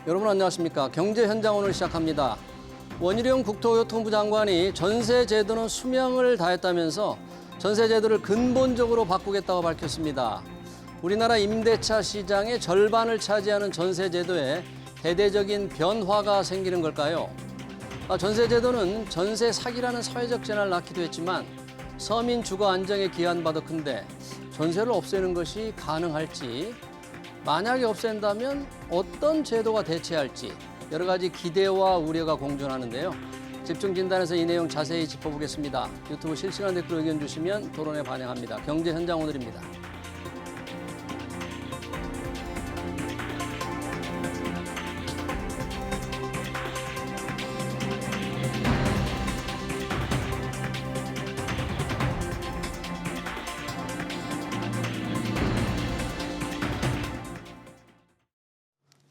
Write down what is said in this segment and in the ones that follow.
여러분 안녕하십니까. 경제현장 오늘 시작합니다. 원희룡 국토교통부 장관이 전세제도는 수명을 다했다면서 전세제도를 근본적으로 바꾸겠다고 밝혔습니다. 우리나라 임대차 시장의 절반을 차지하는 전세제도에 대대적인 변화가 생기는 걸까요? 전세제도는 전세 사기라는 사회적 재난을 낳기도 했지만 서민 주거 안정에 기여한 바도 큰데 전세를 없애는 것이 가능할지, 만약에 없앤다면 어떤 제도가 대체할지 여러 가지 기대와 우려가 공존하는데요. 집중 진단에서 이 내용 자세히 짚어보겠습니다. 유튜브 실시간 댓글 의견 주시면 토론에 반영합니다. 경제 현장 오늘입니다.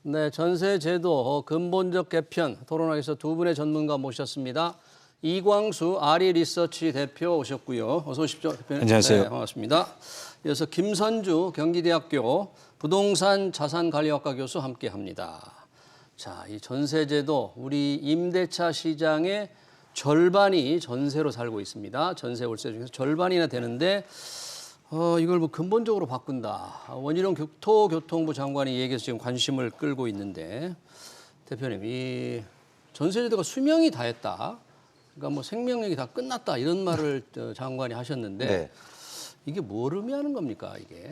네, 전세제도 근본적 개편 토론하기 위해서 두 분의 전문가 모셨습니다. 이광수 아리리서치 대표 오셨고요. 어서 오십시오, 대표님. 안녕하세요. 네, 반갑습니다. 이어서 김선주 경기대학교 부동산 자산관리학과 교수 함께합니다. 자, 이 전세제도 우리 임대차 시장의 절반이 전세로 살고 있습니다. 전세 월세 중에서 절반이나 되는데 이걸 뭐 근본적으로 바꾼다. 원희룡 국토교통부 장관이 이 얘기해서 지금 관심을 끌고 있는데, 대표님, 이 전세제도가 수명이 다했다. 그러니까 뭐 생명력이 다 끝났다 이런 말을 장관이 하셨는데 네. 이게 뭘 의미하는 겁니까, 이게?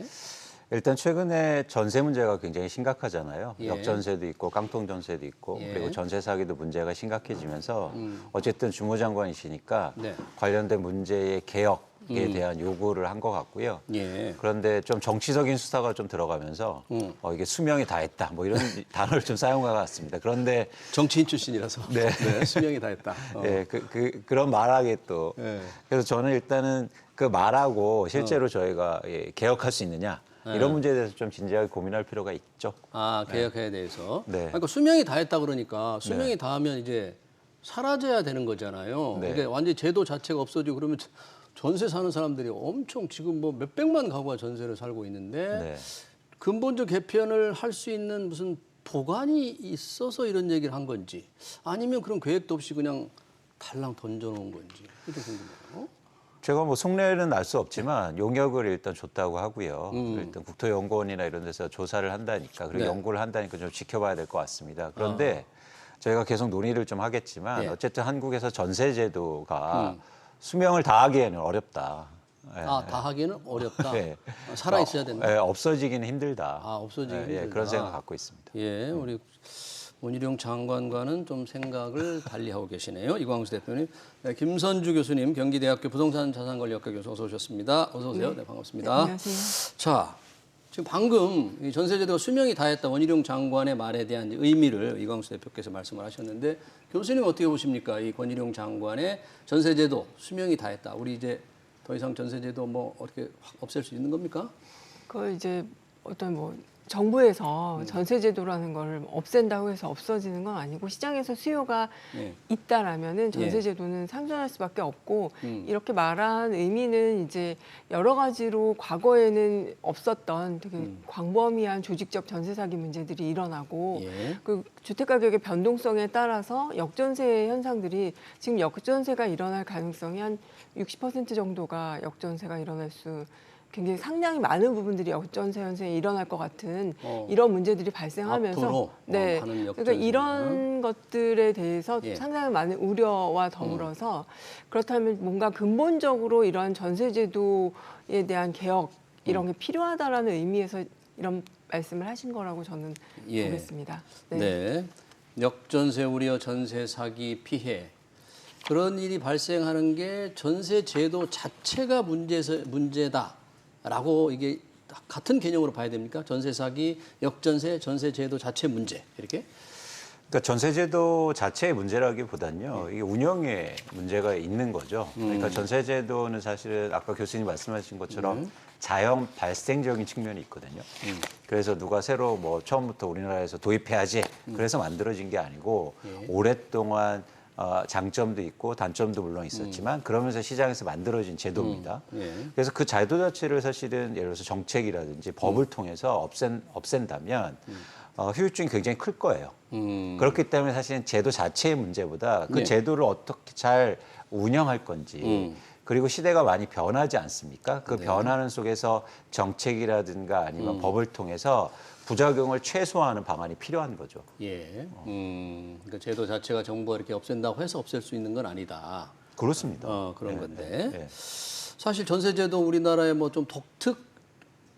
일단 최근에 전세 문제가 굉장히 심각하잖아요. 예. 역전세도 있고 깡통 전세도 있고 예. 그리고 전세 사기도 문제가 심각해지면서 어쨌든 주무장관이시니까 네. 관련된 문제의 개혁에 대한 요구를 한 것 같고요. 예. 그런데 좀 정치적인 수사가 좀 들어가면서 이게 수명이 다했다 뭐 이런 단어를 좀 사용한 것 같습니다. 그런데 정치인 출신이라서 네. 네, 수명이 다했다. 예, 그런 말하기 또 예. 그래서 저는 일단은 그 말하고 실제로 저희가 개혁할 수 있느냐 이런 문제에 대해서 좀 진지하게 고민할 필요가 있죠. 개혁에 대해서. 네. 그러니까 수명이 다했다 그러니까 수명이 다하면 이제 사라져야 되는 거잖아요. 네. 이게 완전히 제도 자체가 없어지고 그러면 전세 사는 사람들이 엄청 지금 뭐 몇백만 가구가 전세를 살고 있는데 네. 근본적 개편을 할 수 있는 무슨 보관이 있어서 이런 얘기를 한 건지 아니면 그런 계획도 없이 그냥 달랑 던져놓은 건지 그게 궁금해요. 제가 뭐 속내는 알 수 없지만 용역을 일단 줬다고 하고요. 일단 국토연구원이나 이런 데서 조사를 한다니까 그리고 네. 연구를 한다니까 좀 지켜봐야 될 것 같습니다. 그런데 저희가 계속 논의를 좀 하겠지만 예. 어쨌든 한국에서 전세제도가 수명을 다하기에는 어렵다. 예. 다 하기는 어렵다. 네. 살아 있어야 된다. 예, 없어지기는 힘들다. 없어지기는 예, 힘들다. 그런 생각 갖고 있습니다. 예, 우리 원희룡 장관과는 좀 생각을 달리하고 계시네요. 이광수 대표님. 네, 김선주 교수님, 경기대학교 부동산 자산관리학과 교수 어서 오셨습니다. 어서 오세요. 네, 반갑습니다. 네, 안녕하세요. 자, 지금 방금 이 전세제도가 수명이 다했다 원희룡 장관의 말에 대한 의미를 이광수 대표께서 말씀을 하셨는데 교수님 어떻게 보십니까? 이 권희룡 장관의 전세제도 수명이 다했다. 우리 이제 더 이상 전세제도 뭐 어떻게 확 없앨 수 있는 겁니까? 그걸 이제 어떤 뭐 정부에서 전세제도라는 걸 없앤다고 해서 없어지는 건 아니고 시장에서 수요가 네. 있다라면은 전세제도는 상존할 수밖에 없고 이렇게 말한 의미는 이제 여러 가지로 과거에는 없었던 되게 광범위한 조직적 전세 사기 문제들이 일어나고 예. 그 주택 가격의 변동성에 따라서 역전세 현상들이 지금 역전세가 일어날 가능성이 한 60% 정도가 역전세가 일어날 수 굉장히 상당히 많은 부분들이 역전세 현상이 일어날 것 같은 이런 문제들이 발생하면서 앞으로 네, 많은 그러니까 이런 것들에 대해서 예. 상당히 많은 우려와 더불어서 그렇다면 뭔가 근본적으로 이러한 전세제도에 대한 개혁 이런 게 필요하다라는 의미에서 이런 말씀을 하신 거라고 저는 예. 보겠습니다. 네. 역전세 우려, 전세 사기 피해. 그런 일이 발생하는 게 전세 제도 자체가 문제다라고 이게 같은 개념으로 봐야 됩니까? 전세 사기, 역전세, 전세 제도 자체 문제 이렇게? 그러니까 전세제도 자체의 문제라기보단요, 이게 운영에 문제가 있는 거죠. 그러니까 전세제도는 사실은 아까 교수님 말씀하신 것처럼 자연 발생적인 측면이 있거든요. 그래서 누가 새로 뭐 처음부터 우리나라에서 도입해야지 그래서 만들어진 게 아니고 오랫동안 장점도 있고 단점도 물론 있었지만 그러면서 시장에서 만들어진 제도입니다. 그래서 그 제도 자체를 사실은 예를 들어서 정책이라든지 법을 통해서 없앤다면 후유증이 굉장히 클 거예요. 그렇기 때문에 사실은 제도 자체의 문제보다 그 네. 제도를 어떻게 잘 운영할 건지 그리고 시대가 많이 변하지 않습니까? 그 변하는 속에서 정책이라든가 아니면 법을 통해서 부작용을 최소화하는 방안이 필요한 거죠. 예. 그러니까 제도 자체가 정부가 이렇게 없앤다고 해서 없앨 수 있는 건 아니다. 그렇습니다. 그런 네, 건데. 네. 사실 전세제도 우리나라에 뭐 좀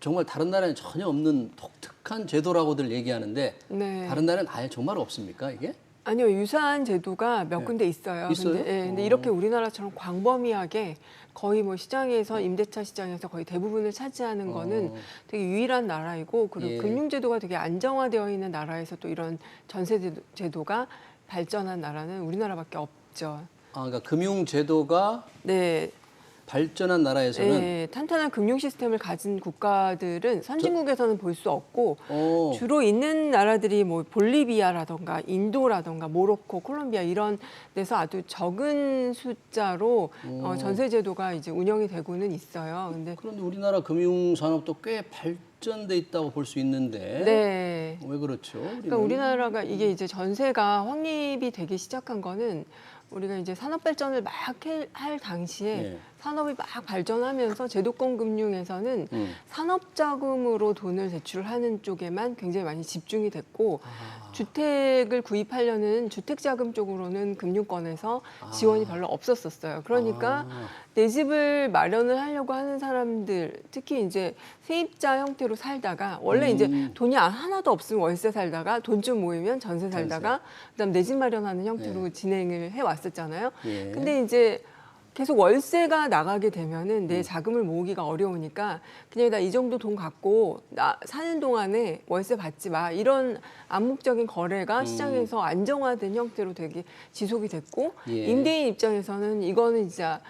정말 다른 나라에는 전혀 없는 독특한 제도라고들 얘기하는데 네. 다른 나라는 아예 정말 없습니까 이게? 아니요, 유사한 제도가 몇 군데 있어요. 있어요? 근데 이렇게 우리나라처럼 광범위하게 거의 뭐 시장에서 임대차 시장에서 거의 대부분을 차지하는 거는 되게 유일한 나라이고 그리고 예. 금융제도가 되게 안정화되어 있는 나라에서 또 이런 전세제도가 발전한 나라는 우리나라밖에 없죠. 그러니까 금융 제도가 네. 발전한 나라에서는 네, 탄탄한 금융 시스템을 가진 국가들은 선진국에서는 볼 수 없고 어, 주로 있는 나라들이 뭐 볼리비아라던가 인도라던가 모로코, 콜롬비아 이런 데서 아주 적은 숫자로 전세 제도가 이제 운영이 되고는 있어요. 근데 그런데 우리나라 금융 산업도 꽤 발전돼 있다고 볼 수 있는데 네. 왜 그렇죠? 그러니까 우리나라가 이게 이제 전세가 확립이 되기 시작한 거는 우리가 이제 산업 발전을 막 할 당시에 네. 산업이 막 발전하면서 제도권 금융에서는 산업 자금으로 돈을 대출하는 쪽에만 굉장히 많이 집중이 됐고 주택을 구입하려는 주택 자금 쪽으로는 금융권에서 지원이 별로 없었었어요. 그러니까 내 집을 마련을 하려고 하는 사람들, 특히 이제 세입자 형태로 살다가 원래 이제 돈이 하나도 없으면 월세 살다가 돈 좀 모이면 전세 살다가 그다음 내 집 마련하는 형태로 진행을 해 왔었잖아요. 예. 근데 이제 계속 월세가 나가게 되면은 내 자금을 모으기가 어려우니까 그냥 나 이 정도 돈 갖고 나 사는 동안에 월세 받지 마 이런 암묵적인 거래가 시장에서 안정화된 형태로 되게 지속이 됐고 예. 임대인 입장에서는 이거는 진짜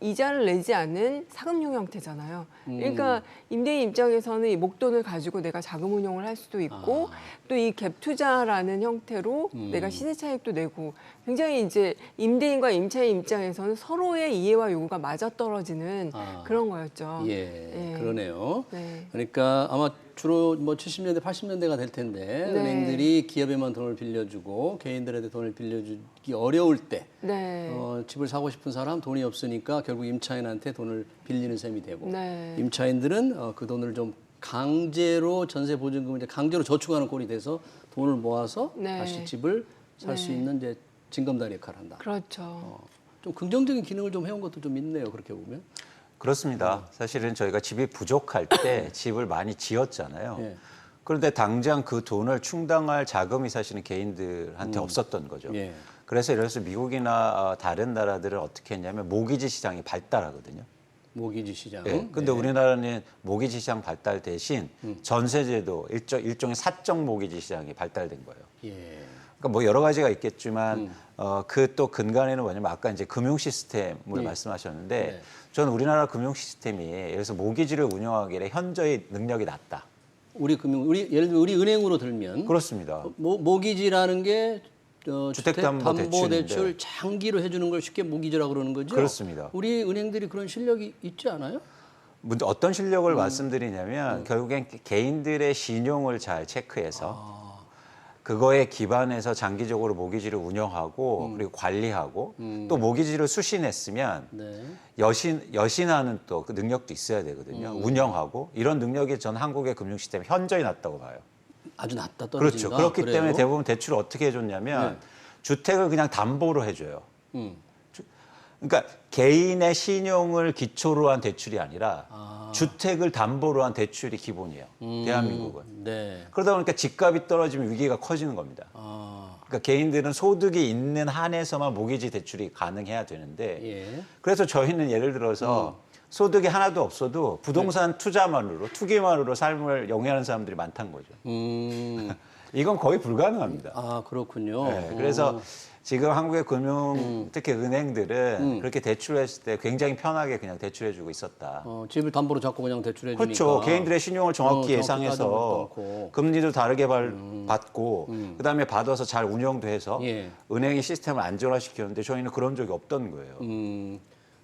이자를 내지 않는 사금융 형태잖아요. 그러니까 임대인 입장에서는 이 목돈을 가지고 내가 자금 운용을 할 수도 있고 또 이 갭 투자라는 형태로 내가 시세 차익도 내고 굉장히 이제 임대인과 임차인 입장에서는 서로의 이해와 요구가 맞아떨어지는 그런 거였죠. 예, 예. 그러네요. 네. 그러니까 아마 주로 뭐 70년대, 80년대가 될 텐데 네. 은행들이 기업에만 돈을 빌려주고 개인들한테 돈을 빌려주기 어려울 때 네. 집을 사고 싶은 사람 돈이 없으니까 결국 임차인한테 돈을 빌리는 셈이 되고 네. 임차인들은 그 돈을 좀 강제로 전세 보증금을 이제 강제로 저축하는 꼴이 돼서 돈을 모아서 네. 다시 집을 살 수 네. 있는 이제 징검다리 역할을 한다. 그렇죠. 좀 긍정적인 기능을 좀 해온 것도 좀 있네요. 그렇게 보면. 그렇습니다. 사실은 저희가 집이 부족할 때 집을 많이 지었잖아요. 예. 그런데 당장 그 돈을 충당할 자금이 사실은 개인들한테 없었던 거죠. 예. 그래서 예를 들어서 미국이나 다른 나라들은 어떻게 했냐면 모기지 시장이 발달하거든요. 모기지 시장. 예. 근데 우리나라는 모기지 시장 발달 대신 전세제도 일종의 사적 모기지 시장이 발달된 거예요. 예. 그러니까 뭐 여러 가지가 있겠지만 그 또 근간에는 뭐냐면 아까 이제 금융 시스템을 말씀하셨는데 네. 저는 우리나라 금융 시스템이 예를 들어서 모기지를 운영하기에 현저히 능력이 낮다. 우리 예를 들어 우리 은행으로 들면 그렇습니다. 모기지라는 게 주택담보대출인데. 주택담보대출 장기로 해주는 걸 쉽게 모기지라고 그러는 거죠. 그렇습니다. 우리 은행들이 그런 실력이 있지 않아요? 문제 어떤 실력을 말씀드리냐면 결국엔 개인들의 신용을 잘 체크해서 그거에 기반해서 장기적으로 모기지를 운영하고 그리고 관리하고 또 모기지를 수신했으면 네. 여신하는 또 그 능력도 있어야 되거든요. 운영하고 이런 능력이 전 한국의 금융 시스템이 현저히 낮다고 봐요. 아주 낮다 떨어진다. 그렇죠. 그렇기 그래요? 때문에 대부분 대출을 어떻게 해줬냐면 주택을 그냥 담보로 해줘요. 그러니까 개인의 신용을 기초로 한 대출이 아니라 주택을 담보로 한 대출이 기본이에요. 대한민국은. 네. 그러다 보니까 집값이 떨어지면 위기가 커지는 겁니다. 그러니까 개인들은 소득이 있는 한에서만 모기지 대출이 가능해야 되는데 예. 그래서 저희는 예를 들어서 소득이 하나도 없어도 부동산 투자만으로 투기만으로 삶을 영위하는 사람들이 많다는 거죠. 이건 거의 불가능합니다. 아 그렇군요. 네, 그래서 지금 한국의 금융 특히 은행들은 그렇게 대출했을 때 굉장히 편하게 그냥 대출해주고 있었다. 집을 담보로 잡고 그냥 대출해 주니까. 그렇죠. 개인들의 신용을 정확히 따져보지도 예상해서 않고. 금리도 다르게 받고 그다음에 받아서 잘 운영도 해서 예. 은행이 시스템을 안정화시켰는데 저희는 그런 적이 없던 거예요.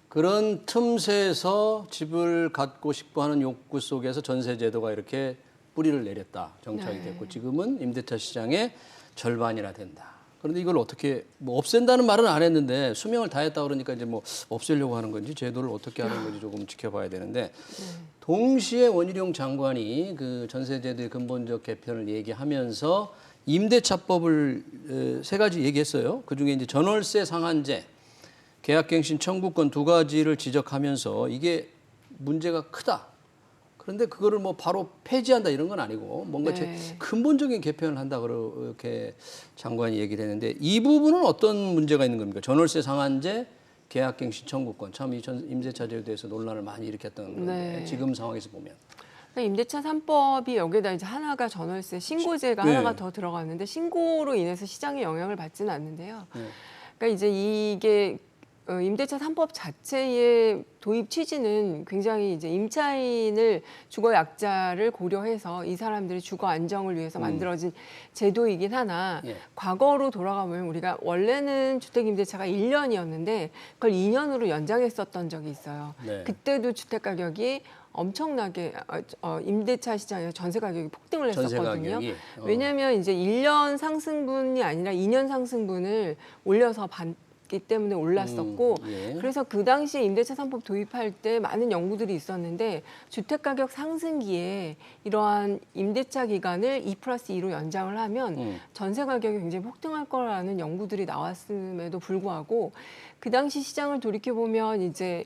그런 틈새에서 집을 갖고 싶어 하는 욕구 속에서 전세 제도가 이렇게 뿌리를 내렸다. 정착이 네. 됐고 지금은 임대차 시장의 절반이나 된다. 그런데 이걸 어떻게 뭐 없앤다는 말은 안 했는데 수명을 다했다 그러니까 이제 뭐 없애려고 하는 건지 제도를 어떻게 하는 건지 조금 지켜봐야 되는데 동시에 원희룡 장관이 그 전세제도의 근본적 개편을 얘기하면서 임대차법을 3가지 얘기했어요. 그중에 이제 전월세 상한제, 계약갱신 청구권 2가지를 지적하면서 이게 문제가 크다. 그런데 그거를 뭐 바로 폐지한다 이런 건 아니고 뭔가 근본적인 개편을 한다 그렇게 장관이 얘기를 했는데 이 부분은 어떤 문제가 있는 겁니까? 전월세 상한제, 계약갱신 청구권 참 이 임대차 제도에서 논란을 많이 일으켰던 건데 지금 상황에서 보면 임대차 3법이 여기다 이제 하나가 전월세 신고제가 네. 하나가 더 들어갔는데 신고로 인해서 시장에 영향을 받지는 않는데요. 그러니까 이제 이게 임대차 3법 자체의 도입 취지는 굉장히 이제 임차인을 주거 약자를 고려해서 이 사람들의 주거 안정을 위해서 만들어진 제도이긴 하나 과거로 돌아가면 우리가 원래는 주택 임대차가 1년이었는데 그걸 2년으로 연장했었던 적이 있어요. 네. 그때도 주택 가격이 엄청나게 임대차 시장에서 전세 가격이 폭등을 전세 했었거든요. 가격이, 왜냐하면 이제 1년 상승분이 아니라 2년 상승분을 올려서 받기 때문에 올랐었고 그래서 그 당시에 임대차 3법 도입할 때 많은 연구들이 있었는데 주택 가격 상승기에 이러한 임대차 기간을 2+2로 연장을 하면 전세 가격이 굉장히 폭등할 거라는 연구들이 나왔음에도 불구하고 그 당시 시장을 돌이켜 보면 이제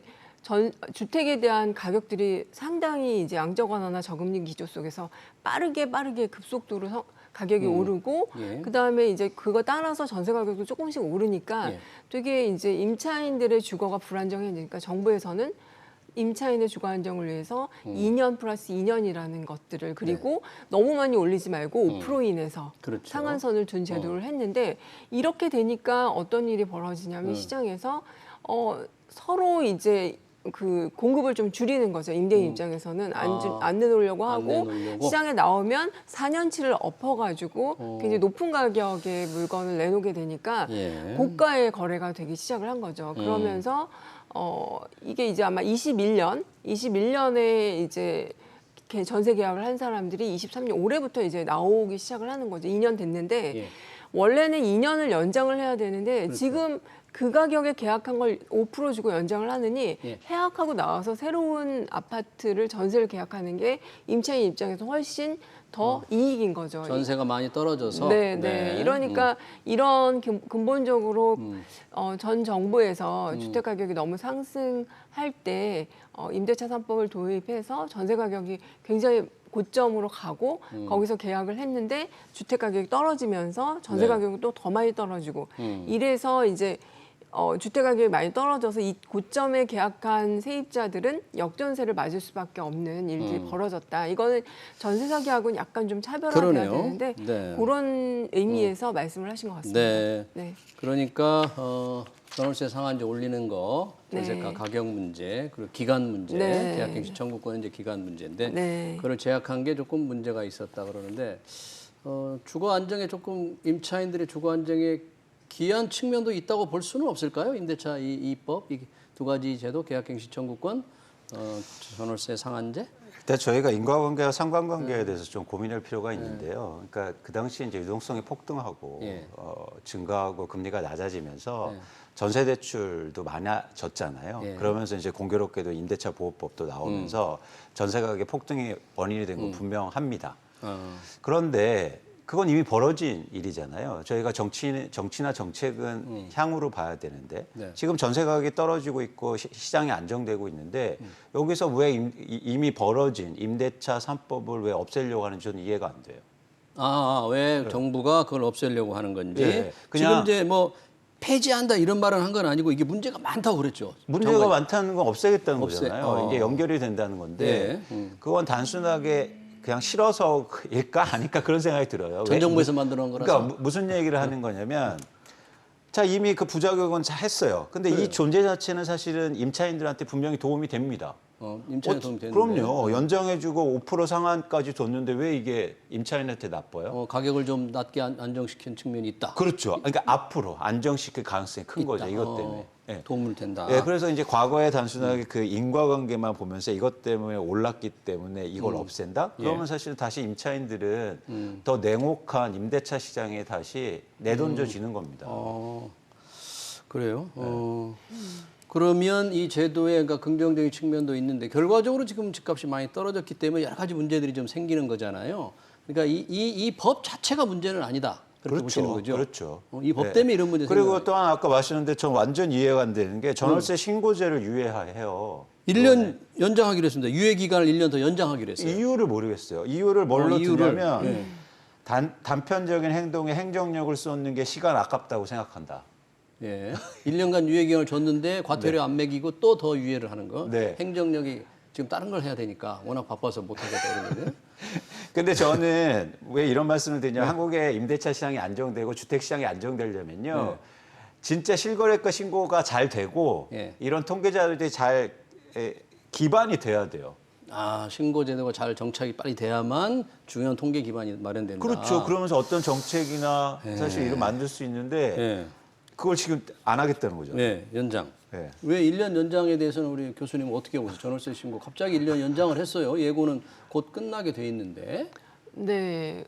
주택에 대한 가격들이 상당히 이제 양적 완화나 저금리 기조 속에서 빠르게 급속도로 가격이 오르고 그다음에 이제 그거 따라서 전세 가격도 조금씩 오르니까 되게 이제 임차인들의 주거가 불안정해지니까 정부에서는 임차인의 주거 안정을 위해서 2년 플러스 2년이라는 것들을 그리고 너무 많이 올리지 말고 5% 이내에서 그렇죠. 상한선을 둔 제도를 했는데 이렇게 되니까 어떤 일이 벌어지냐면 시장에서 서로 이제 그 공급을 좀 줄이는 거죠. 임대인 입장에서는 안 내놓으려고 하고 시장에 나오면 4년치를 엎어가지고 굉장히 높은 가격의 물건을 내놓게 되니까 고가의 거래가 되기 시작을 한 거죠. 그러면서 이게 이제 아마 21년에 이제 전세 계약을 한 사람들이 23년 올해부터 이제 나오기 시작을 하는 거죠. 2년 됐는데 원래는 2년을 연장을 해야 되는데 그렇죠. 지금 그 가격에 계약한 걸 5% 주고 연장을 하느니 해약하고 나와서 새로운 아파트를 전세를 계약하는 게 임차인 입장에서 훨씬 더 이익인 거죠. 전세가 많이 떨어져서. 네. 이러니까 이런 근본적으로 전 정부에서 주택 가격이 너무 상승할 때 임대차 3법을 도입해서 전세 가격이 굉장히 고점으로 가고 거기서 계약을 했는데 주택 가격이 떨어지면서 전세 가격이 또 더 많이 떨어지고 이래서 이제 주택 가격이 많이 떨어져서 이 고점에 계약한 세입자들은 역전세를 맞을 수밖에 없는 일들이 벌어졌다. 이거는 전세 사기하고는 약간 좀 차별화돼야 되는데 그런 의미에서 말씀을 하신 것 같습니다. 네. 그러니까 전월세 상한제 올리는 거, 전세가 가격 문제, 그리고 기간 문제, 계약갱신 청구권은 이제 기간 문제인데 그걸 제약한 게 조금 문제가 있었다 그러는데 주거 안정에 조금 임차인들의 주거 안정에 기한 측면도 있다고 볼 수는 없을까요? 임대차 이법 이 2가지 제도, 계약갱신 청구권, 전월세 상한제. 일단 저희가 인과관계와 상관관계에 대해서 좀 고민할 필요가 있는데요. 그러니까 그 당시에 이제 유동성이 폭등하고 증가하고 금리가 낮아지면서 전세 대출도 많아졌잖아요. 그러면서 이제 공교롭게도 임대차 보호법도 나오면서 전세 가격의 폭등이 원인이 된 건 분명합니다. 그런데 그건 이미 벌어진 일이잖아요. 저희가 정치나 정책은 향후로 봐야 되는데 지금 전세 가격이 떨어지고 있고 시장이 안정되고 있는데 여기서 왜 이미 벌어진 임대차 3법을 왜 없애려고 하는지 저는 이해가 안 돼요. 왜 정부가 그걸 없애려고 하는 건지. 지금 그냥 이제 뭐 폐지한다 이런 말은 한 건 아니고 이게 문제가 많다고 그랬죠. 문제가 많다는 건 없애겠다는 거잖아요. 이게 어. 연결이 된다는 건데 그건 단순하게 그냥 싫어서일까 아닐까 그런 생각이 들어요. 전 정부에서 만들어놓은 거라서. 그러니까 무슨 얘기를 하는 거냐면 자 이미 그 부작용은 다 했어요. 근데 이 존재 자체는 사실은 임차인들한테 분명히 도움이 됩니다. 임차인에 도움이 되는데. 그럼요. 연장해주고 5% 상한까지 줬는데 왜 이게 임차인한테 나빠요? 가격을 좀 낮게 안정시킨 측면이 있다. 그렇죠. 그러니까 앞으로 안정시킬 가능성이 큰 거죠. 이것 때문에. 예. 도움을 된다. 예, 그래서 이제 과거에 단순하게 그 인과관계만 보면서 이것 때문에 올랐기 때문에 이걸 없앤다? 그러면 사실 다시 임차인들은 더 냉혹한 임대차 시장에 다시 내던져지는 겁니다. 그래요. 그러면 이 제도의 그러니까 긍정적인 측면도 있는데 결과적으로 지금 집값이 많이 떨어졌기 때문에 여러 가지 문제들이 좀 생기는 거잖아요. 그러니까 이 법 자체가 문제는 아니다. 그렇게 보시는 거죠. 그렇죠. 이 법 때문에 이런 문제 그리고 생겨요. 또한 아까 말씀하셨는데 전 완전 이해가 안 되는 게 전월세 신고제를 유예해요. 1년 연장하기로 했습니다. 유예 기간을 1년 더 연장하기로 했어요. 이유를 모르겠어요. 이유를 뭘로 이유를, 두냐면 예. 단편적인 행동에 행정력을 쏟는 게 시간 아깝다고 생각한다. 예. 1년간 유예 기간을 줬는데 과태료 안 매기고 또 더 유예를 하는 거. 네. 행정력이 지금 다른 걸 해야 되니까 워낙 바빠서 못 하겠다 이러는데. 근데 저는 왜 이런 말씀을 드리냐? 한국의 임대차 시장이 안정되고 주택 시장이 안정되려면요. 진짜 실거래가 신고가 잘 되고 예. 이런 통계 자료들이 잘 기반이 돼야 돼요. 신고 제도가 잘 정착이 빨리 돼야만 중요한 통계 기반이 마련된다. 그렇죠. 그러면서 어떤 정책이나 사실 이걸 만들 수 있는데 예. 그걸 지금 안 하겠다는 거죠. 네, 연장. 네. 왜 1년 연장에 대해서는 우리 교수님은 어떻게 보세요? 전월세 신고 갑자기 1년 연장을 했어요. 예고는 곧 끝나게 돼 있는데. 네.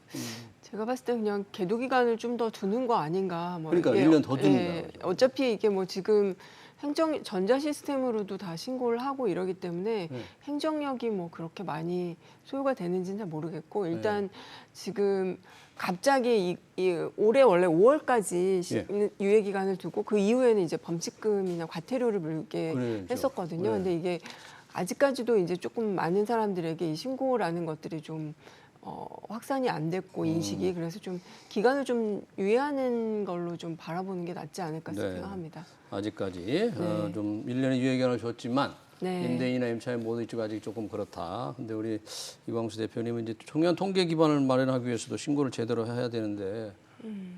제가 봤을 때 그냥 계도 기간을 좀 더 두는 거 아닌가. 뭐 그러니까 이게, 1년 더 두는 예, 거죠. 어차피 이게 뭐 지금 전자 시스템으로도 다 신고를 하고 이러기 때문에 행정력이 뭐 그렇게 많이 소요가 되는지는 잘 모르겠고 일단 지금 갑자기 올해 원래 5월까지 유예 기간을 두고 그 이후에는 이제 범칙금이나 과태료를 물게 그래야죠. 했었거든요. 네. 근데 이게 아직까지도 이제 조금 많은 사람들에게 이 신고라는 것들이 좀 확산이 안 됐고 인식이 그래서 좀 기간을 좀 유예하는 걸로 좀 바라보는 게 낫지 않을까 네. 생각합니다. 아직까지 좀 1년의 유예 기간을 줬지만 네. 임대인이나 임차인 모두 이쪽 아직 조금 그렇다. 근데 우리 이광수 대표님은 이제 청년 통계 기반을 마련하기 위해서도 신고를 제대로 해야 되는데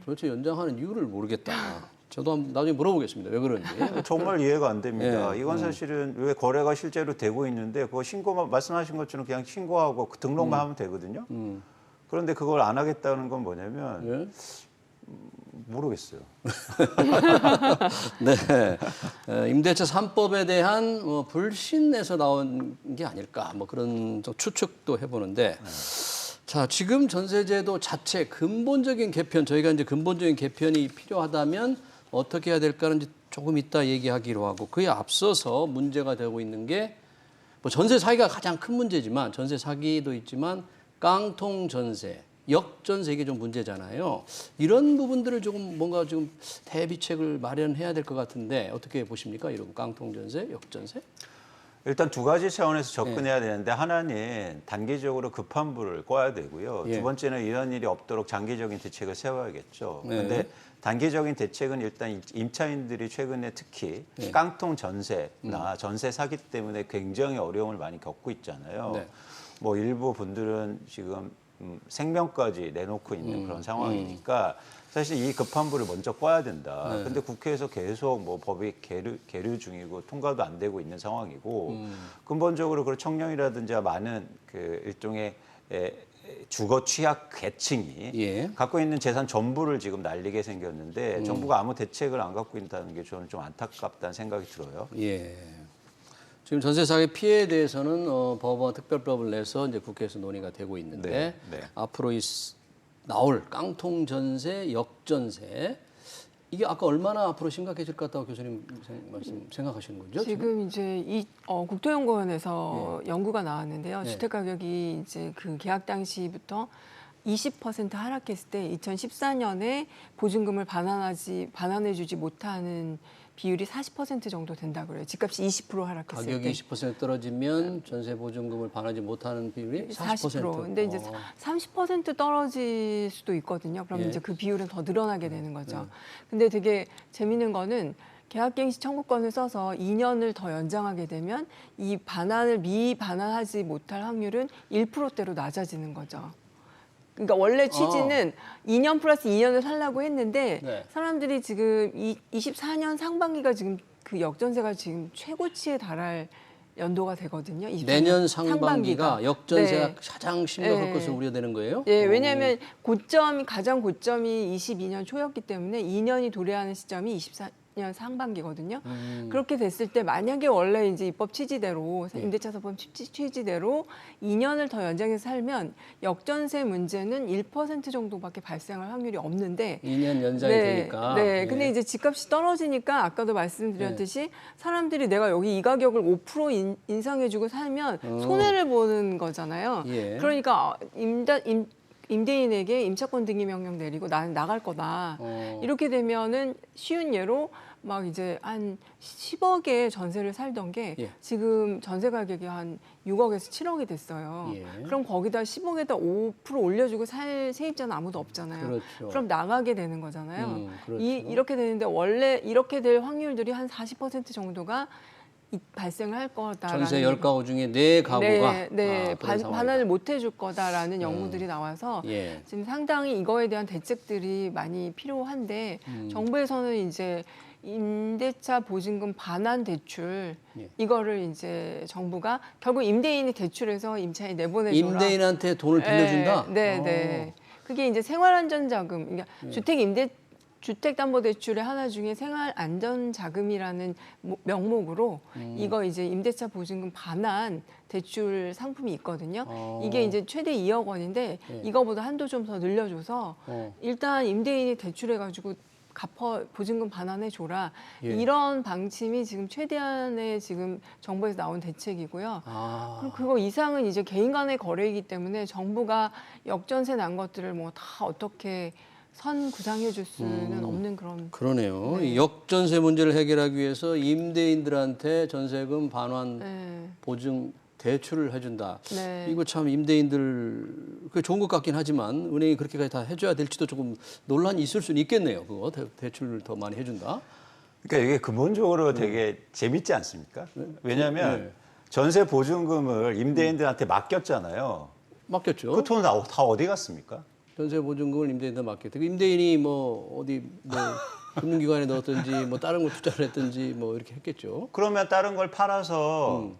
도대체 연장하는 이유를 모르겠다. 저도 한번 나중에 물어보겠습니다. 왜 그런지. 정말 이해가 안 됩니다. 예. 이건 사실은 왜 거래가 실제로 되고 있는데 그거 신고만 말씀하신 것처럼 그냥 신고하고 그 등록만 하면 되거든요. 그런데 그걸 안 하겠다는 건 뭐냐면 예? 모르겠어요. 네. 임대차 3법에 대한 불신에서 나온 게 아닐까 뭐 그런 추측도 해보는데 자 지금 전세제도 자체 근본적인 개편 저희가 이제 근본적인 개편이 필요하다면 어떻게 해야 될까는 이제 조금 이따 얘기하기로 하고 그에 앞서서 문제가 되고 있는 게 뭐 전세 사기가 가장 큰 문제지만 전세 사기도 있지만 깡통 전세 역전세 이게 좀 문제잖아요. 이런 부분들을 조금 뭔가 좀 대비책을 마련해야 될 것 같은데 어떻게 보십니까? 이런 깡통 전세, 역전세? 일단 두 가지 차원에서 접근해야 되는데 하나는 단기적으로 급한 불을 꺼야 되고요. 예. 두 번째는 이런 일이 없도록 장기적인 대책을 세워야겠죠. 네. 그런데 단기적인 대책은 일단 임차인들이 최근에 특히 깡통 전세나 전세 사기 때문에 굉장히 어려움을 많이 겪고 있잖아요. 네. 뭐 일부 분들은 지금 생명까지 내놓고 있는 그런 상황이니까 사실 이 급한 불을 먼저 꺼야 된다. 근데 국회에서 계속 뭐 법이 계류 중이고 통과도 안 되고 있는 상황이고 근본적으로 그 청년이라든지 많은 그 일종의 주거 취약 계층이 갖고 있는 재산 전부를 지금 날리게 생겼는데 정부가 아무 대책을 안 갖고 있다는 게 저는 좀 안타깝다는 생각이 들어요. 예. 지금 전세 사기 피해에 대해서는 법원 특별법을 내서 이제 국회에서 논의가 되고 있는데 네. 앞으로 나올 깡통 전세, 역전세 이게 아까 얼마나 앞으로 심각해질 것 같다고 교수님 생각하시는 거죠? 지금 이제 국토연구원에서 연구가 나왔는데요. 네. 주택 가격이 이제 그 계약 당시부터 20% 하락했을 때 2014년에 보증금을 반환해주지 못하는 비율이 40% 정도 된다고 그래요. 집값이 20% 하락했을 가격이 때. 20% 떨어지면 전세 보증금을 반환하지 못하는 비율이 40%. 근데 이제 30% 떨어질 수도 있거든요. 그러면 예. 이제 그 비율은 더 늘어나게 되는 거죠. 근데 되게 재밌는 거는 계약갱신 청구권을 써서 2년을 더 연장하게 되면 이 미반환하지 못할 확률은 1%대로 낮아지는 거죠. 그러니까 원래 취지는 2년 플러스 2년을 살라고 했는데 네. 사람들이 지금 24년 상반기가 지금 그 역전세가 지금 최고치에 달할 연도가 되거든요. 24년 내년 상반기가 역전세가 네. 가장 심각할 네. 것으로 우려되는 거예요? 예, 왜냐하면 가장 고점이 22년 초였기 때문에 2년이 도래하는 시점이 24년 상반기거든요. 그렇게 됐을 때 만약에 원래 이제 입법 취지대로 임대차 사법 취지대로 2년을 더 연장해서 살면 역전세 문제는 1% 정도밖에 발생할 확률이 없는데 2년 연장이 되니까. 네. 예. 근데 이제 집값이 떨어지니까 아까도 말씀드렸듯이 사람들이 내가 여기 이 가격을 5% 인상해주고 살면 손해를 보는 거잖아요. 예. 그러니까 임대인에게 임차권 등기 명령 내리고 나는 나갈 거다. 이렇게 되면은 쉬운 예로 막 이제 한 10억에 전세를 살던 게 예. 지금 전세 가격이 한 6억에서 7억이 됐어요. 예. 그럼 거기다 10억에다 5% 올려주고 살 세입자는 아무도 없잖아요. 그렇죠. 그럼 나가게 되는 거잖아요. 그렇죠. 이렇게 되는데 원래 이렇게 될 확률들이 한 40% 정도가 발생을 할 거다라는 전세 10가구 중에 4가구가 반환을 못 해줄 거다라는 연구들이 나와서 예. 지금 상당히 이거에 대한 대책들이 많이 필요한데 정부에서는 이제 임대차 보증금 반환 대출 예. 이거를 이제 정부가 결국 임대인이 대출해서 임차인이 내보내줘라. 임대인한테 돈을 빌려준다? 네. 그게 이제 생활안전자금, 그러니까 주택담보대출의 하나 중에 생활안전자금이라는 명목으로 이거 이제 임대차 보증금 반환 대출 상품이 있거든요. 이게 이제 최대 2억 원인데 이거보다 한도 좀 더 늘려줘서 일단 임대인이 대출해가지고 보증금 반환해 줘라. 이런 방침이 지금 최대한의 지금 정부에서 나온 대책이고요. 그럼 그거 이상은 이제 개인 간의 거래이기 때문에 정부가 역전세 난 것들을 뭐 다 어떻게 선 구상해 줄 수는 없는 그런. 그러네요. 네. 이 역전세 문제를 해결하기 위해서 임대인들한테 전세금 반환 보증 대출을 해준다. 네. 이거 참 임대인들 그 좋은 것 같긴 하지만 은행이 그렇게까지 다 해줘야 될지도 조금 논란이 있을 수는 있겠네요. 그거 대출을 더 많이 해준다. 그러니까 이게 근본적으로 되게 재밌지 않습니까? 왜냐하면 전세 보증금을 임대인들한테 맡겼잖아요. 맡겼죠. 그 돈은 다 어디 갔습니까? 전세 보증금을 임대인한테 맡겼대. 임대인이 뭐 어디 뭐 금융기관에 넣었든지 뭐 다른 거 투자를 했든지 뭐 이렇게 했겠죠. 그러면 다른 걸 팔아서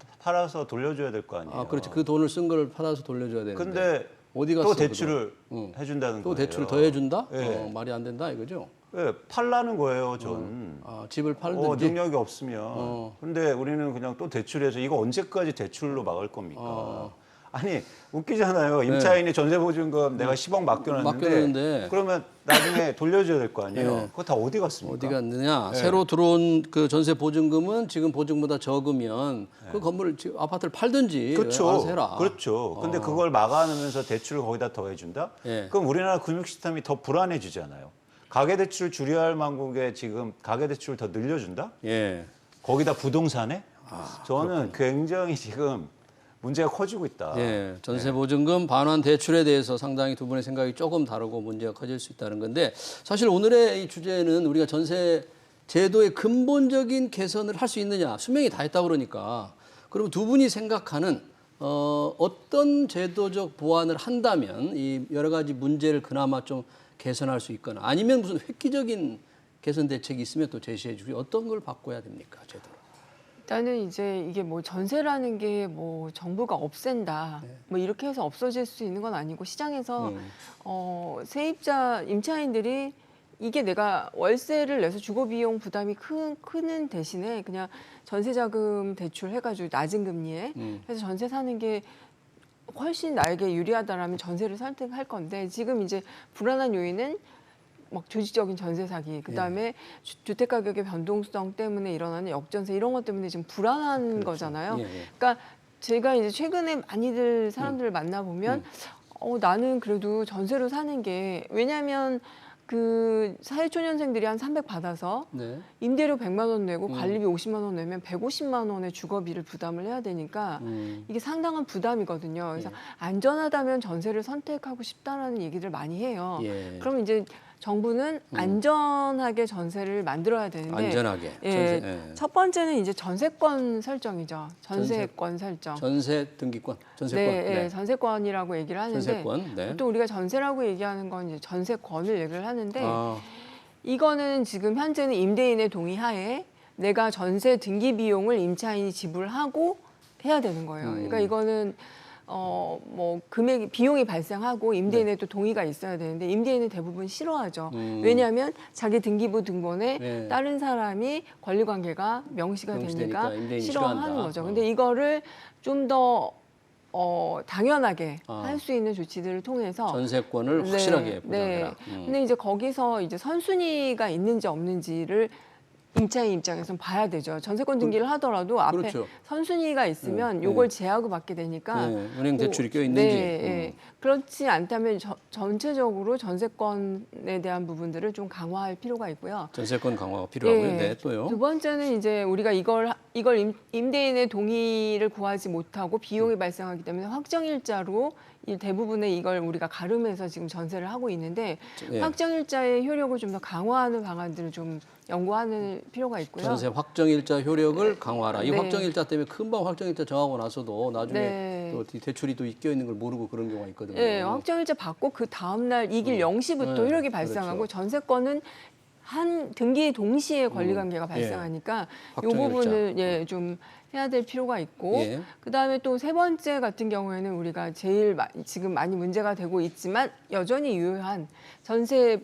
돌려줘야 될 거 아니에요. 아, 그렇지. 그 돈을 쓴 걸 팔아서 돌려줘야 되는데. 근데 어디 갔어? 또 대출을 해준다는 또 거예요. 대출을 더 해준다? 네. 말이 안 된다 이거죠. 네, 팔라는 거예요, 전. 집을 팔든지. 능력이 없으면. 근데 우리는 그냥 또 대출해서 이거 언제까지 대출로 막을 겁니까? 아니 웃기잖아요. 임차인이 전세보증금 내가 10억 맡겨놨는데 그러면 나중에 돌려줘야 될 거 아니에요. 그거 다 어디 갔습니까? 어디 갔느냐? 새로 들어온 그 전세 보증금은 지금 보증보다 적으면 그 건물을 아파트를 팔든지 알아서 해라. 그렇죠. 근데 그걸 막아놓으면서 대출을 거기다 더 해준다? 그럼 우리나라 금융 시스템이 더 불안해지잖아요. 가계대출 줄여야 할 망국에 지금 가계대출을 더 늘려준다? 거기다 부동산에? 저는 굉장히 지금 문제가 커지고 있다. 전세 보증금 반환 대출에 대해서 상당히 두 분의 생각이 조금 다르고 문제가 커질 수 있다는 건데 사실 오늘의 이 주제는 우리가 전세 제도의 근본적인 개선을 할 수 있느냐 수명이 다 했다 그러니까 그럼 두 분이 생각하는 어떤 제도적 보완을 한다면 이 여러 가지 문제를 그나마 좀 개선할 수 있거나 아니면 무슨 획기적인 개선 대책이 있으면 또 제시해 주시고 어떤 걸 바꿔야 됩니까 제도를? 일단은 이제 이게 뭐 전세라는 게 뭐 정부가 없앤다 뭐 이렇게 해서 없어질 수 있는 건 아니고 시장에서 세입자 임차인들이 이게 내가 월세를 내서 주거 비용 부담이 크는 대신에 그냥 전세자금 대출 해가지고 낮은 금리에 해서 전세 사는 게 훨씬 나에게 유리하다라면 전세를 선택할 건데 지금 이제 불안한 요인은 막 조직적인 전세 사기, 그다음에 주택 가격의 변동성 때문에 일어나는 역전세 이런 것 때문에 지금 불안한 거잖아요. 그러니까 제가 이제 최근에 많이들 사람들을 만나 보면 나는 그래도 전세로 사는 게 왜냐하면 그 사회초년생들이 한 300 받아서 임대료 100만 원 내고 관리비 50만 원 내면 150만 원의 주거비를 부담을 해야 되니까 이게 상당한 부담이거든요. 그래서 안전하다면 전세를 선택하고 싶다라는 얘기를 많이 해요. 그럼 이제 정부는 안전하게 전세를 만들어야 되는데 안전하게. 첫 번째는 이제 전세권 설정이죠. 전세권 설정. 전세 등기권, 전세권. 전세권이라고 얘기를 하는데 전세권, 보통 우리가 전세라고 얘기하는 건 이제 전세권을 얘기를 하는데 이거는 지금 현재는 임대인의 동의하에 내가 전세 등기 비용을 임차인이 지불하고 해야 되는 거예요. 그러니까 이거는 뭐 금액 비용이 발생하고 임대인의 또 동의가 있어야 되는데 임대인은 대부분 싫어하죠. 왜냐하면 자기 등기부 등본에 네. 다른 사람이 권리관계가 명시가 명시되니까 되니까 임대인이 싫어하는 싫어한다. 거죠. 근데 이거를 좀 더 당연하게 아. 할 수 있는 조치들을 통해서 전세권을 확실하게 보장해라. 근데 이제 거기서 이제 선순위가 있는지 없는지를 임차인 입장에서는 봐야 되죠. 전세권 등기를 하더라도 앞에 그렇죠. 선순위가 있으면 네. 요걸 제하고 받게 되니까 네, 은행 대출이 껴 있는지. 그렇지 않다면 전체적으로 전세권에 대한 부분들을 좀 강화할 필요가 있고요. 전세권 강화가 필요하고요. 예. 네, 또요. 두 번째는 이제 우리가 이걸 임대인의 동의를 구하지 못하고 비용이 발생하기 때문에 확정일자로 이 대부분의 이걸 우리가 가름해서 지금 전세를 하고 있는데 예. 확정일자의 효력을 좀 더 강화하는 방안들을 좀 연구하는 필요가 있고요. 전세 확정일자 효력을 강화하라. 이 네. 확정일자 때문에 금방 확정일자 정하고 나서도 나중에 네. 또 대출이 또 껴 있는 걸 모르고 그런 경우가 있거든요. 네, 확정일자 받고 그 다음 날 이길 0시부터 네, 효력이 발생하고 그렇죠. 전세권은 한 등기 동시에 권리관계가 발생하니까 이 확정일자. 부분을 좀 해야 될 필요가 있고 예. 그다음에 또 세 번째 같은 경우에는 우리가 제일 지금 많이 문제가 되고 있지만 여전히 유효한 전세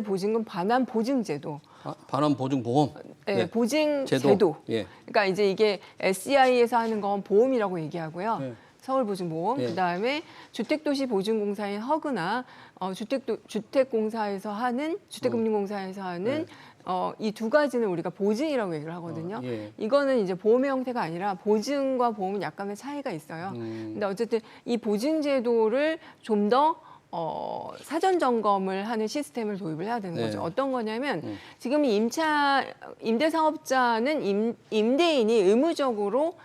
보증금 반환 보증 제도. 반환 보증 보험. 네, 보증 제도. 제도. 예. 그러니까 이제 이게 SEI에서 하는 건 보험이라고 얘기하고요. 네. 서울보증보험, 예. 그다음에 주택도시보증공사인 허그나 주택공사에서 하는 주택금융공사에서 하는 이 두 가지는 우리가 보증이라고 얘기를 하거든요. 예. 이거는 이제 보험의 형태가 아니라 보증과 보험은 약간의 차이가 있어요. 근데 어쨌든 이 보증제도를 좀 더 사전 점검을 하는 시스템을 도입을 해야 되는 네. 거죠. 어떤 거냐면 지금 임대사업자는 임대인이 의무적으로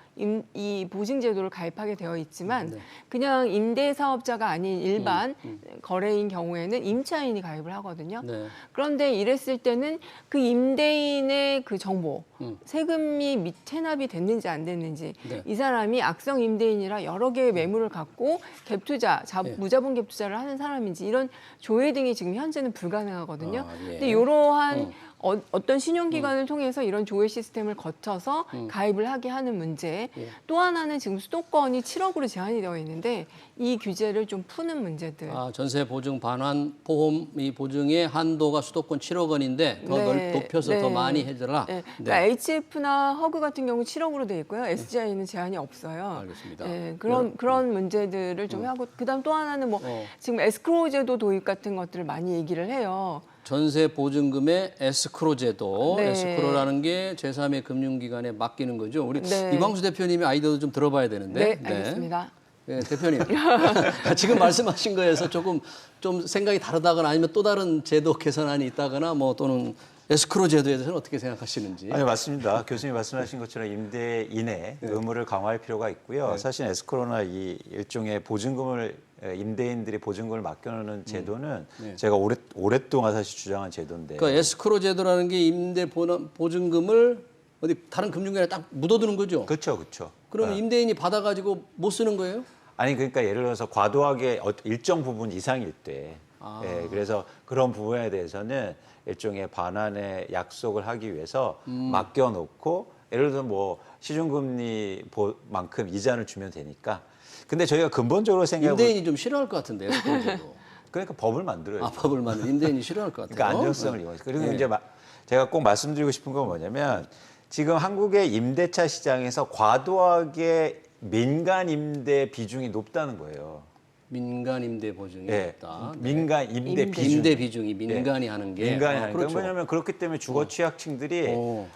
이 보증제도를 가입하게 되어 있지만 그냥 임대사업자가 아닌 일반 거래인 경우에는 임차인이 가입을 하거든요. 네. 그런데 이랬을 때는 그 임대인의 그 정보, 세금이 체납이 됐는지 안 됐는지, 네. 이 사람이 악성 임대인이라 여러 개의 매물을 갖고 갭투자, 예. 무자본 갭투자를 하는 사람인지 이런 조회 등이 지금 현재는 불가능하거든요. 아, 예. 근데 이러한 어떤 신용기관을 통해서 이런 조회 시스템을 거쳐서 가입을 하게 하는 문제. 예. 또 하나는 지금 수도권이 7억으로 제한이 되어 있는데 이 규제를 좀 푸는 문제들. 전세 보증 반환 보험 이 보증의 한도가 수도권 7억 원인데 더 높여서 더 많이 해줘라. 네. 그러니까 HF나 허그 같은 경우 7억으로 돼 있고요. SGI는 제한이 없어요. 알겠습니다. 네, 그런 문제들을 좀 하고 그다음 또 하나는 뭐 지금 에스크로우 제도 도입 같은 것들을 많이 얘기를 해요. 전세 보증금의 에스크로 제도, 네. 에스크로라는 게 제3의 금융기관에 맡기는 거죠. 우리 네. 이광수 대표님의 아이디어도 좀 들어봐야 되는데. 네, 알겠습니다. 네, 대표님. 지금 말씀하신 거에서 조금 좀 생각이 다르다거나 아니면 또 다른 제도 개선안이 있다거나 뭐 또는 에스크로 제도에 대해서는 어떻게 생각하시는지. 아니 맞습니다. 교수님 말씀하신 것처럼 임대인의 의무를 강화할 필요가 있고요. 사실 에스크로나 이 일종의 보증금을 임대인들이 보증금을 맡겨놓는 제도는 제가 오랫동안 사실 주장한 제도인데. 그러니까 에스크로 제도라는 게 임대 보증금을 어디 다른 금융기관에 딱 묻어두는 거죠. 그렇죠, 그렇죠. 그러면 임대인이 받아가지고 못 쓰는 거예요? 아니 그러니까 예를 들어서 과도하게 일정 부분 이상일 때, 그래서 그런 부분에 대해서는 일종의 반환의 약속을 하기 위해서 맡겨놓고 예를 들어서 뭐 시중금리만큼 이자를 주면 되니까. 근데 저희가 근본적으로 생각해보면 임대인이 좀 싫어할 것 같은데 에스크로 제도. 그러니까 법을 만들어야죠. 법을 만든 임대인이 싫어할 것 같아요. 그러니까 안정성을 이용해서. 그리고 이제 제가 꼭 말씀드리고 싶은 건 뭐냐면 지금 한국의 임대차 시장에서 과도하게 민간 임대 비중이 높다는 거예요. 민간 임대 보증이 예, 있다. 민간 임대 비중. 임대 비중이 민간이 하는 게. 민간이 하는 그렇죠. 거예요. 왜냐하면 그렇기 때문에 주거 취약층들이 오.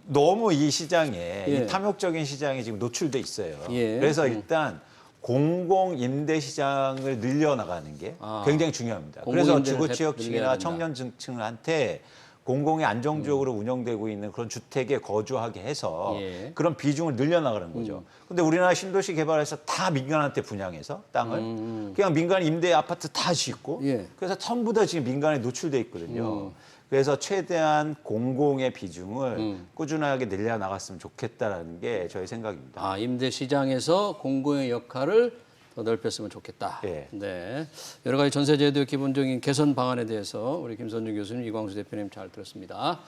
너무 이 시장에 예. 이 탐욕적인 시장에 지금 노출돼 있어요. 예. 그래서 일단 공공 임대 시장을 늘려나가는 게 굉장히 중요합니다. 공공 그래서 임대를 주거 늘려야 취약층이나 된다. 청년층한테 공공이 안정적으로 운영되고 있는 그런 주택에 거주하게 해서 예. 그런 비중을 늘려나가는 거죠. 근데 우리나라 신도시 개발에서 다 민간한테 분양해서 땅을 그냥 민간 임대 아파트 다 짓고 예. 그래서 전부 다 지금 민간에 노출돼 있거든요. 그래서 최대한 공공의 비중을 꾸준하게 늘려나갔으면 좋겠다라는 게 저희 생각입니다. 임대 시장에서 공공의 역할을 더 넓혔으면 좋겠다. 예. 네. 여러 가지 전세 제도의 기본적인 개선 방안에 대해서 우리 김선중 교수님, 이광수 대표님 잘 들었습니다.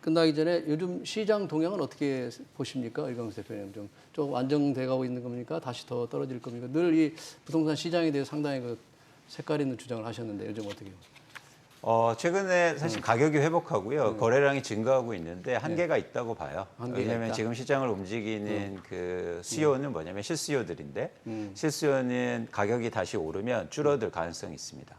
끝나기 전에 요즘 시장 동향은 어떻게 보십니까? 이광수 대표님 좀 안정돼가고 있는 겁니까? 다시 더 떨어질 겁니까? 늘 이 부동산 시장에 대해서 상당히 그 색깔 있는 주장을 하셨는데 요즘 어떻게 보세요? 최근에 사실 가격이 회복하고요. 거래량이 증가하고 있는데 한계가 있다고 봐요. 한계가 왜냐하면 있다? 지금 시장을 움직이는 그 수요는 뭐냐면 실수요들인데 실수요는 가격이 다시 오르면 줄어들 가능성이 있습니다.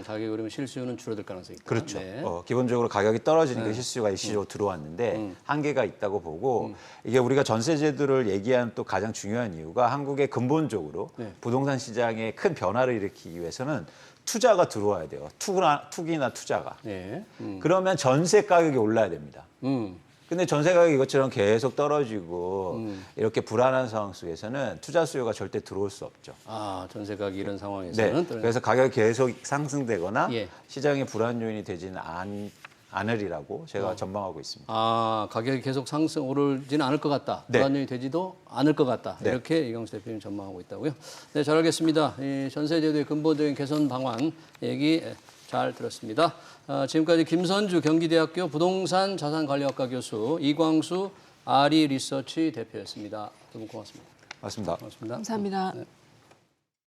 가격이 오르면 실수요는 줄어들 가능성이 있다. 그렇죠. 네. 기본적으로 가격이 떨어지는 게 실수요가 일시적으로 들어왔는데 한계가 있다고 보고 이게 우리가 전세 제도를 얘기하는 또 가장 중요한 이유가 한국의 근본적으로 네. 부동산 부동산 시장에 큰 변화를 일으키기 위해서는 투자가 들어와야 돼요. 투기나 투자가. 네. 그러면 전세 가격이 올라야 됩니다. 근데 전세 가격이 이것처럼 계속 떨어지고 이렇게 불안한 상황 속에서는 투자 수요가 절대 들어올 수 없죠. 아, 전세 가격 이런 네. 상황에서는 그래서 가격이 계속 상승되거나 예. 시장의 불안 요인이 되지는 않으리라고 제가 전망하고 있습니다. 아, 가격이 계속 오르지는 않을 것 같다. 네. 불안정이 되지도 않을 것 같다. 네. 이렇게 이광수 대표님 전망하고 있다고요. 네, 잘 알겠습니다. 이 전세제도의 근본적인 개선 방안 얘기 잘 들었습니다. 지금까지 김선주 경기대학교 부동산 자산관리학과 교수, 이광수 아리 리서치 대표였습니다. 두 분 고맙습니다. 맞습니다. 고맙습니다. 감사합니다. 네.